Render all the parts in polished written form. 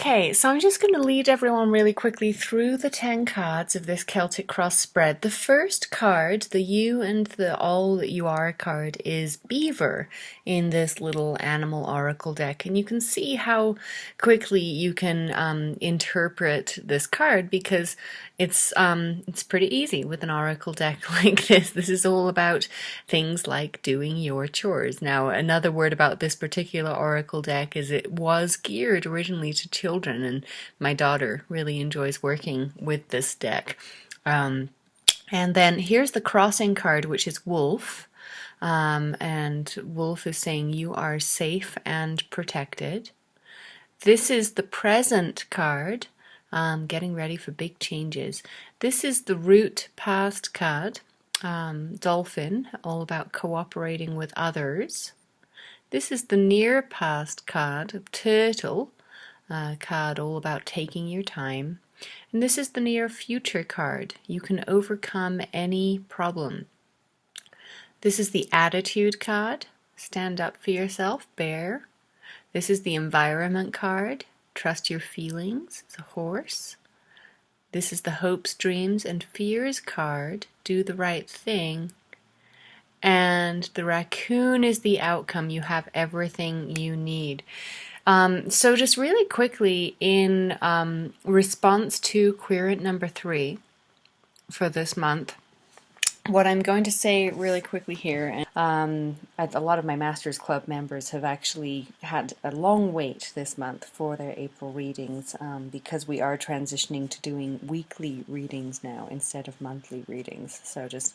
Okay, so I'm just going to lead everyone really quickly through the 10 cards of this Celtic Cross spread. The first card, the You and the All That You Are card, is Beaver in this little animal oracle deck. And you can see how quickly you can interpret this card because it's pretty easy with an oracle deck like this. This is all about things like doing your chores. Now, another word about this particular oracle deck is it was geared originally to children, and my daughter really enjoys working with this deck. And then here's the crossing card, which is Wolf. And Wolf is saying you are safe and protected. This is the present card, getting ready for big changes. This is the root past card, Dolphin, all about cooperating with others. This is the near past card of Turtle, card all about taking your time. And this is the near future card. You can overcome any problem. This is the attitude card. Stand up for yourself, bear. This is the environment card. Trust your feelings. It's a horse. This is the hopes, dreams, and fears card. Do the right thing. And the raccoon is the outcome. You have everything you need. So just really quickly, in response to querent number 3 for this month, what I'm going to say really quickly here, a lot of my Masters Club members have actually had a long wait this month for their April readings because we are transitioning to doing weekly readings now instead of monthly readings. So just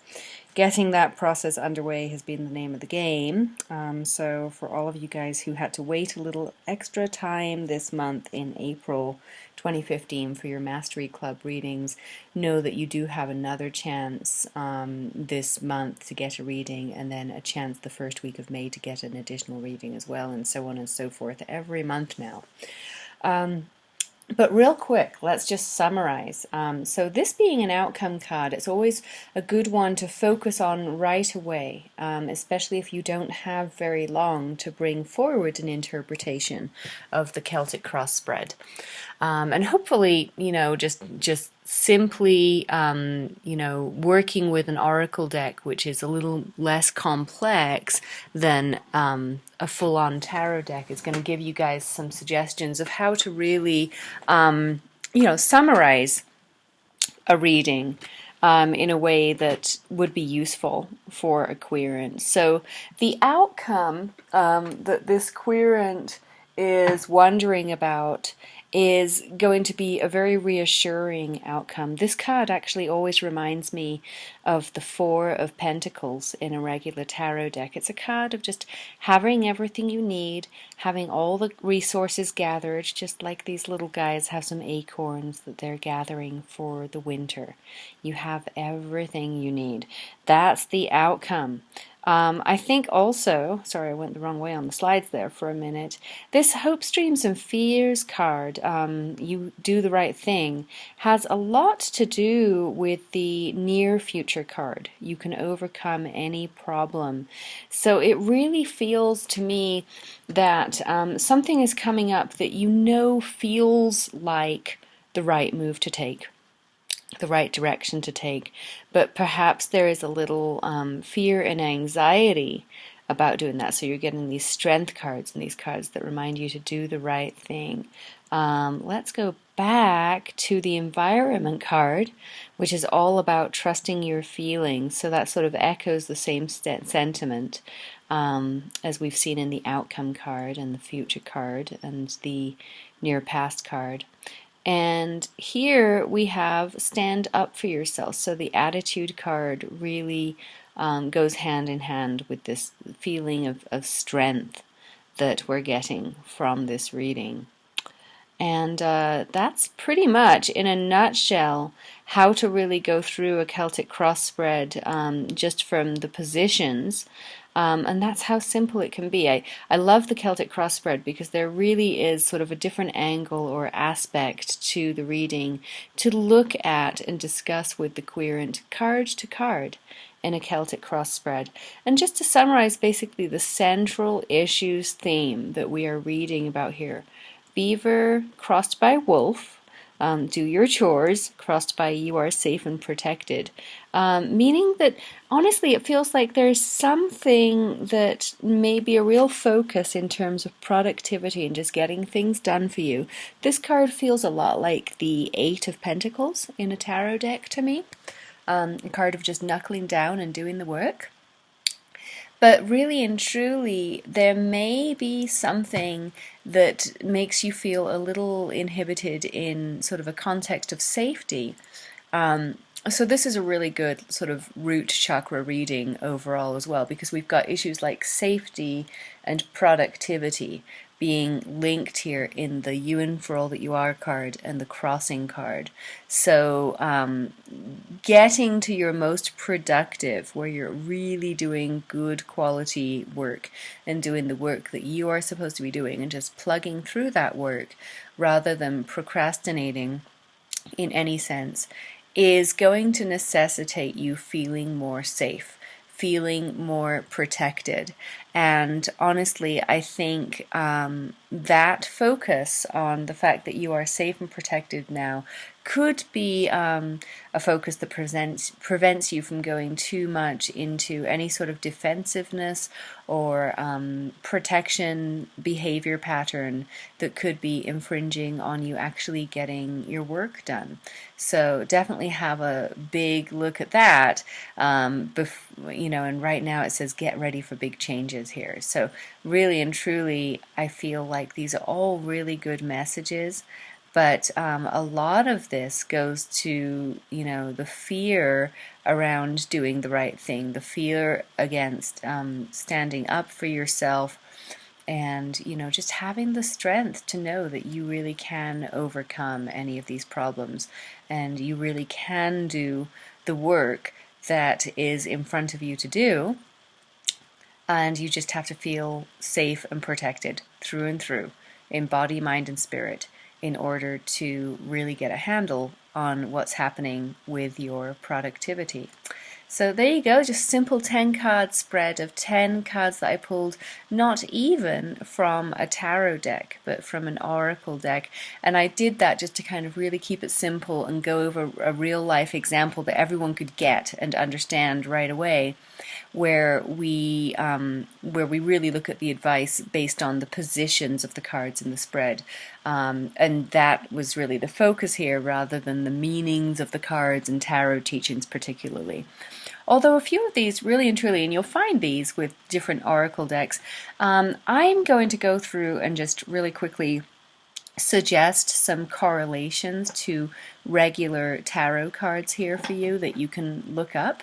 getting that process underway has been the name of the game. So for all of you guys who had to wait a little extra time this month in April 2015 for your Mastery Club readings, know that you do have another chance this month to get a reading, and then a chance the first week of May to get an additional reading as well, and so on and so forth every month now. But real quick, let's just summarize. So this being an outcome card, it's always a good one to focus on right away, especially if you don't have very long to bring forward an interpretation of the Celtic Cross spread. And hopefully, just simply, working with an oracle deck, which is a little less complex than a full-on tarot deck, is going to give you guys some suggestions of how to really, summarize a reading in a way that would be useful for a querent. So the outcome that this querent is wondering about is going to be a very reassuring outcome. This card actually always reminds me of the Four of Pentacles in a regular tarot deck. It's a card of just having everything you need, having all the resources gathered, just like these little guys have some acorns that they're gathering for the winter. You have everything you need. That's the outcome. I think also, sorry I went the wrong way on the slides there for a minute, this Hopes, Dreams and Fears card, You Do the Right Thing, has a lot to do with the near future card. You can overcome any problem. So it really feels to me that something is coming up that feels like the right move to take, the right direction to take, but perhaps there is a little fear and anxiety about doing that. So you're getting these strength cards and these cards that remind you to do the right thing. Let's go back to the environment card, which is all about trusting your feelings. So that sort of echoes the same sentiment as we've seen in the outcome card and the future card and the near past card. And here we have stand up for yourself. So the attitude card really goes hand in hand with this feeling of strength that we're getting from this reading. And that's pretty much, in a nutshell, how to really go through a Celtic Cross spread just from the positions. And that's how simple it can be. I love the Celtic Cross spread because there really is sort of a different angle or aspect to the reading to look at and discuss with the querent card to card in a Celtic Cross spread. And just to summarize basically the central issues theme that we are reading about here, beaver crossed by wolf. Do your chores, crossed by you are safe and protected. Meaning that honestly, it feels like there's something that may be a real focus in terms of productivity and just getting things done for you. This card feels a lot like the Eight of Pentacles in a tarot deck to me. A card of just knuckling down and doing the work. But really and truly, there may be something that makes you feel a little inhibited in sort of a context of safety. So this is a really good sort of root chakra reading overall as well, because we've got issues like safety and productivity being linked here in the You and For All That You Are card and the Crossing card. So getting to your most productive, where you're really doing good quality work and doing the work that you are supposed to be doing and just plugging through that work rather than procrastinating in any sense, is going to necessitate you feeling more safe, feeling more protected. And honestly, I think that focus on the fact that you are safe and protected now could be a focus that prevents you from going too much into any sort of defensiveness or protection behavior pattern that could be infringing on you actually getting your work done. So definitely have a big look at that. And right now it says get ready for big changes here. So really and truly, I feel like these are all really good messages. But a lot of this goes to, the fear around doing the right thing, the fear against standing up for yourself, and, just having the strength to know that you really can overcome any of these problems, and you really can do the work that is in front of you to do, and you just have to feel safe and protected through and through, in body, mind, and spirit, in order to really get a handle on what's happening with your productivity. So there you go, just simple 10 card spread of 10 cards that I pulled, not even from a tarot deck, but from an oracle deck. And I did that just to kind of really keep it simple and go over a real life example that everyone could get and understand right away, where we really look at the advice based on the positions of the cards in the spread. And that was really the focus here, rather than the meanings of the cards and tarot teachings particularly. Although a few of these, really and truly, and you'll find these with different oracle decks, I'm going to go through and just really quickly suggest some correlations to regular tarot cards here for you that you can look up.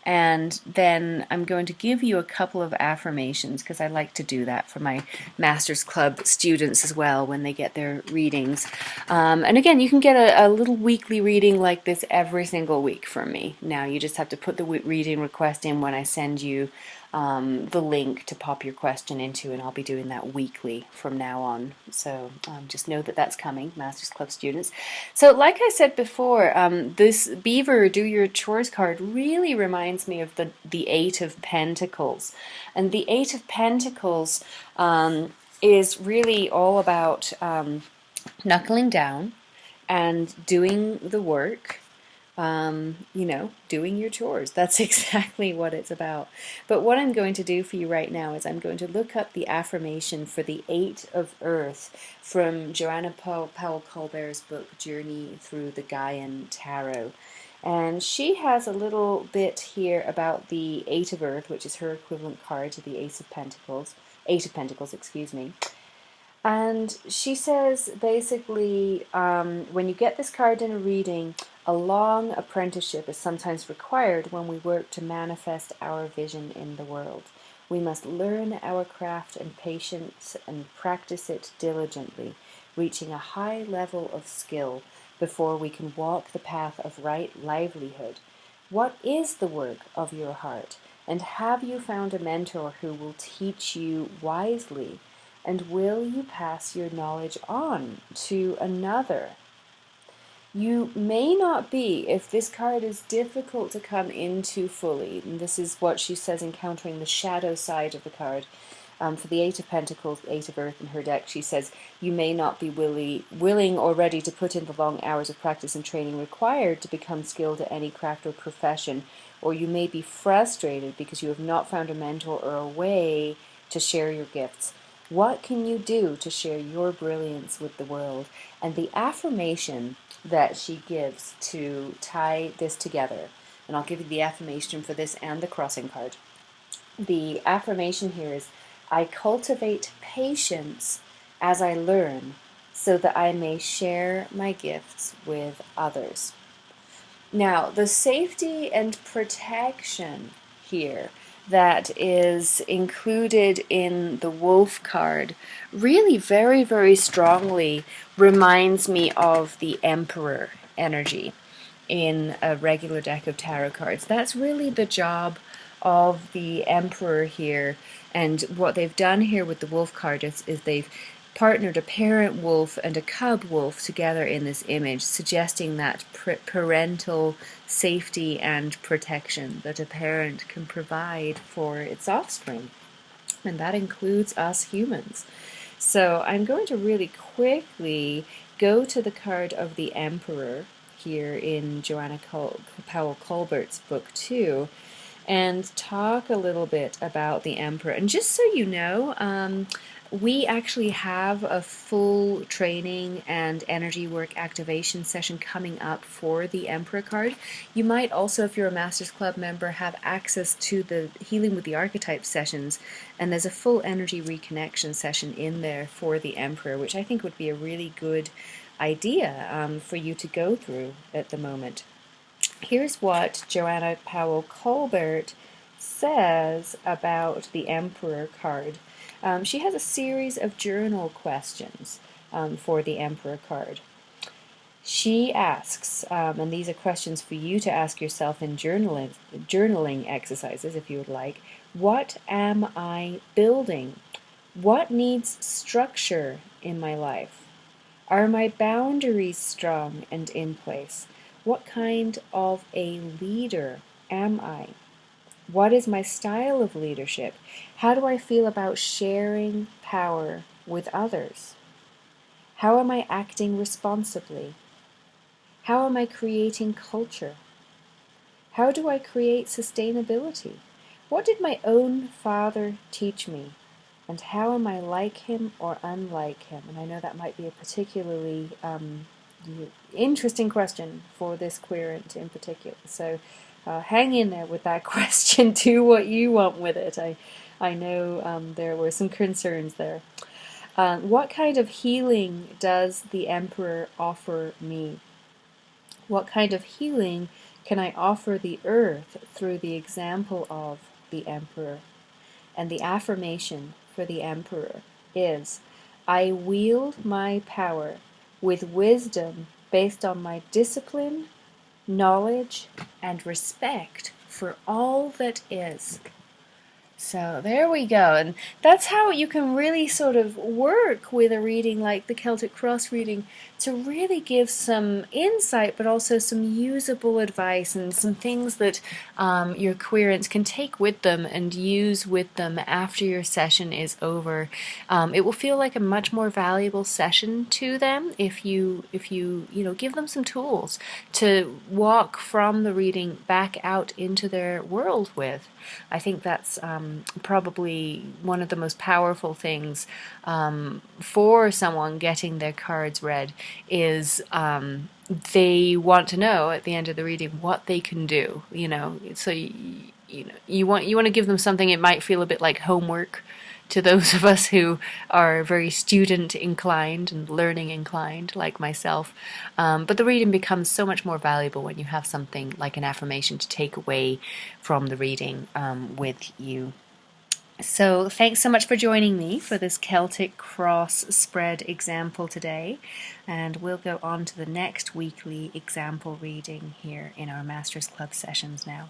And then I'm going to give you a couple of affirmations, because I like to do that for my Masters Club students as well when they get their readings. And again, you can get a little weekly reading like this every single week from me. Now you just have to put the reading request in when I send you the link to pop your question into, and I'll be doing that weekly from now on. So just know that that's coming, Masters Club students. So like I said before, this Beaver Do Your Chores card really reminds me of the Eight of Pentacles. And the Eight of Pentacles is really all about knuckling down and doing the work. Doing your chores. That's exactly what it's about. But what I'm going to do for you right now is I'm going to look up the affirmation for the Eight of Earth from Joanna Powell Colbert's book, Journey Through the Gaian Tarot. And she has a little bit here about the Eight of Earth, which is her equivalent card to the Eight of Pentacles, excuse me. And she says basically, when you get this card in a reading, a long apprenticeship is sometimes required when we work to manifest our vision in the world. We must learn our craft and patience and practice it diligently, reaching a high level of skill before we can walk the path of right livelihood. What is the work of your heart? And have you found a mentor who will teach you wisely? And will you pass your knowledge on to another? You may not be, if this card is difficult to come into fully, and this is what she says, encountering the shadow side of the card. For the Eight of Pentacles, the Eight of Earth in her deck, she says, you may not be willing or ready to put in the long hours of practice and training required to become skilled at any craft or profession, or you may be frustrated because you have not found a mentor or a way to share your gifts. What can you do to share your brilliance with the world? And the affirmation that she gives to tie this together, and I'll give you the affirmation for this and the crossing card. The affirmation here is, I cultivate patience as I learn so that I may share my gifts with others. Now, the safety and protection here that is included in the Wolf card really very, very strongly reminds me of the Emperor energy in a regular deck of tarot cards. That's really the job of the Emperor here, and what they've done here with the Wolf card is they've partnered a parent wolf and a cub wolf together in this image, suggesting that parental safety and protection that a parent can provide for its offspring, and that includes us humans. So I'm going to really quickly go to the card of the Emperor here in Joanna Powell Colbert's book 2 and talk a little bit about the Emperor. And just so you know, we actually have a full training and energy work activation session coming up for the Emperor card. You might also, if you're a Masters Club member, have access to the Healing with the Archetypes sessions, and there's a full energy reconnection session in there for the Emperor, which I think would be a really good idea for you to go through at the moment. Here's what Joanna Powell Colbert says about the Emperor card. She has a series of journal questions for the Emperor card. She asks, and these are questions for you to ask yourself in journaling exercises if you would like, what am I building? What needs structure in my life? Are my boundaries strong and in place? What kind of a leader am I? What is my style of leadership? How do I feel about sharing power with others? How am I acting responsibly? How am I creating culture? How do I create sustainability? What did my own father teach me? And how am I like him or unlike him? And I know that might be a particularly interesting question for this querent in particular. So hang in there with that question. Do what you want with it. I know there were some concerns there. What kind of healing does the Emperor offer me? What kind of healing can I offer the earth through the example of the Emperor? And the affirmation for the Emperor is, I wield my power with wisdom based on my discipline, knowledge, and respect for all that is. So there we go, and that's how you can really sort of work with a reading like the Celtic Cross reading to really give some insight, but also some usable advice and some things that your querents can take with them and use with them after your session is over. It will feel like a much more valuable session to them if you give them some tools to walk from the reading back out into their world with. I think that's probably one of the most powerful things for someone getting their cards read is they want to know at the end of the reading what they can do. So you want to give them something. It might feel a bit like homework to those of us who are very student inclined and learning inclined, like myself. But the reading becomes so much more valuable when you have something like an affirmation to take away from the reading with you. So thanks so much for joining me for this Celtic Cross spread example today, and we'll go on to the next weekly example reading here in our Masters Club sessions now.